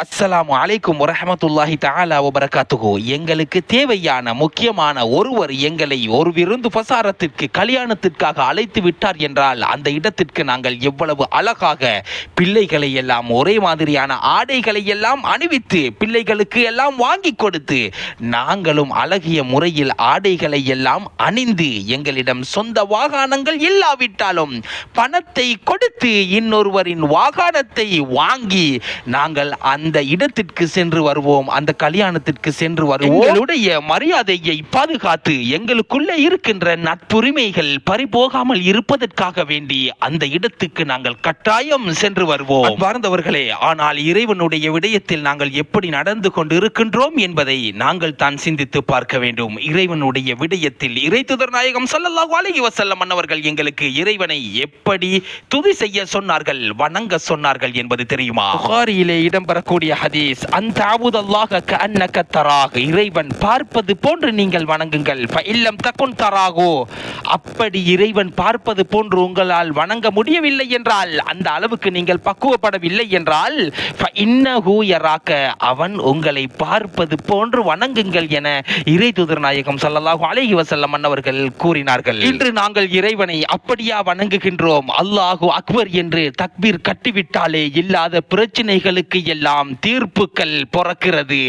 அஸ்ஸலாமு அலைக்கும் வரஹ்மத்துல்லாஹி தஆலா வபரகாத்துஹு. எங்களுக்கு தேவையான முக்கியமான ஒருவர் எங்களை ஒரு விருந்து பிரசாரத்திற்கு கல்யாணத்திற்காக அழைத்து விட்டார் என்றால் அந்த இடத்திற்கு நாங்கள் எவ்வளவு அழகாக பிள்ளைகளை எல்லாம் ஒரே மாதிரியான ஆடைகளை எல்லாம் அணிவித்து பிள்ளைகளுக்கு எல்லாம் வாங்கி கொடுத்து நாங்களும் அழகிய முறையில் ஆடைகளை எல்லாம் அணிந்து எங்களிடம் சொந்த வாகனங்கள் இல்லாவிட்டாலும் பணத்தை கொடுத்து இன்னொருவரின் வாகனத்தை வாங்கி நாங்கள் அந்த இடத்திற்கு சென்று வருவோம், அந்த கல்யாணத்திற்கு சென்று வருவோம். எங்களுடைய மரியாதையை பாதுகாத்து எங்களுக்குள்ளே இருக்கின்ற நட்புரிமைகள் பறிபோகாமல் இருப்பதற்காக வேண்டி அந்த இடத்துக்கு நாங்கள் கட்டாயம் சென்று வருவோம். அன்பார்ந்தவர்களே, ஆனால் இறைவனுடைய விடயத்தில் நாங்கள் எப்படி நடந்து கொண்டு இருக்கின்றோம் என்பதை நாங்கள் தான் சிந்தித்து பார்க்க வேண்டும். இறைவனுடைய விடயத்தில் இறைத்தூதர் நாயகம் ஸல்லல்லாஹு அலைஹி வஸல்லம் அன்னவர்கள் எங்களுக்கு இறைவனை எப்படி துதி செய்ய சொன்னார்கள், வணங்க சொன்னார்கள் என்பது தெரியுமா? புகாரியிலே இடம்பெறக்கூடிய ஹதீஸ், அன்தஅபுதல்லாஹ கஅன்னக தராஹ், இறைவன் பார்ப்பது போன்று நீங்கள் வணங்குங்கள். ஃபஇல்லம் தகுன் தராஹு, அப்படி இறைவன் பார்ப்பது போன்று உங்களால் வணங்க முடியவில்லை என்றால், அந்த அளவுக்கு நீங்கள் பக்குவப்படவில்லை என்றால், ஃபஇன்னஹு யராக, அவன் உங்களை பார்ப்பது போன்று வணங்குங்கள் என இறைத்தூதர் நாயகம் ஸல்லல்லாஹு அலைஹி வஸல்லம் அன்னவர்கள் கூறினார்கள். இன்று நாங்கள் இறைவனை அப்படியா வணங்குகின்றோம்? அல்லாஹு அக்பர் என்று தக்பீர் கட்டிவிட்டாலே இல்லாத பிரச்சனைகளுக்கு எல்லாம் தீர்ப்புகள் பிறக்கிறது,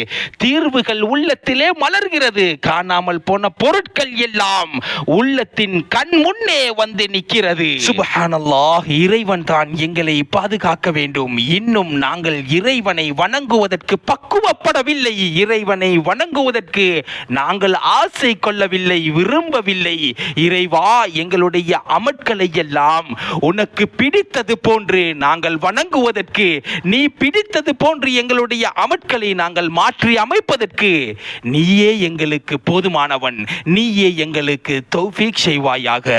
தீர்வுகள் உள்ளத்திலே மலர்கிறது, காணாமல் போன பொருட்கள் எல்லாம் உள்ளத்தின் கண் முன்னே வந்து நிற்கிறது. சுப்ஹானல்லாஹ், இறைவன் தான் எங்களை பாதுகாக்க வேண்டும். இன்னும் நாங்கள் இறைவனை வணங்குவதற்கு பக்குவப்படவில்லை, இறைவனை வணங்குவதற்கு நாங்கள் ஆசை கொள்ளவில்லை, விரும்பவில்லை. இறைவா, எங்களுடைய அமட்களை எல்லாம் உனக்கு பிடித்தது போன்று நாங்கள் வணங்குவதற்கு, நீ பிடித்தது போன்று எங்களுடைய அமட்களை நாங்கள் மாற்றி அமைப்பதற்கு நீயே எங்களுக்கு போதுமானவன், நீயே எங்களுக்கு தௌஃபீக் செய்வாயாக.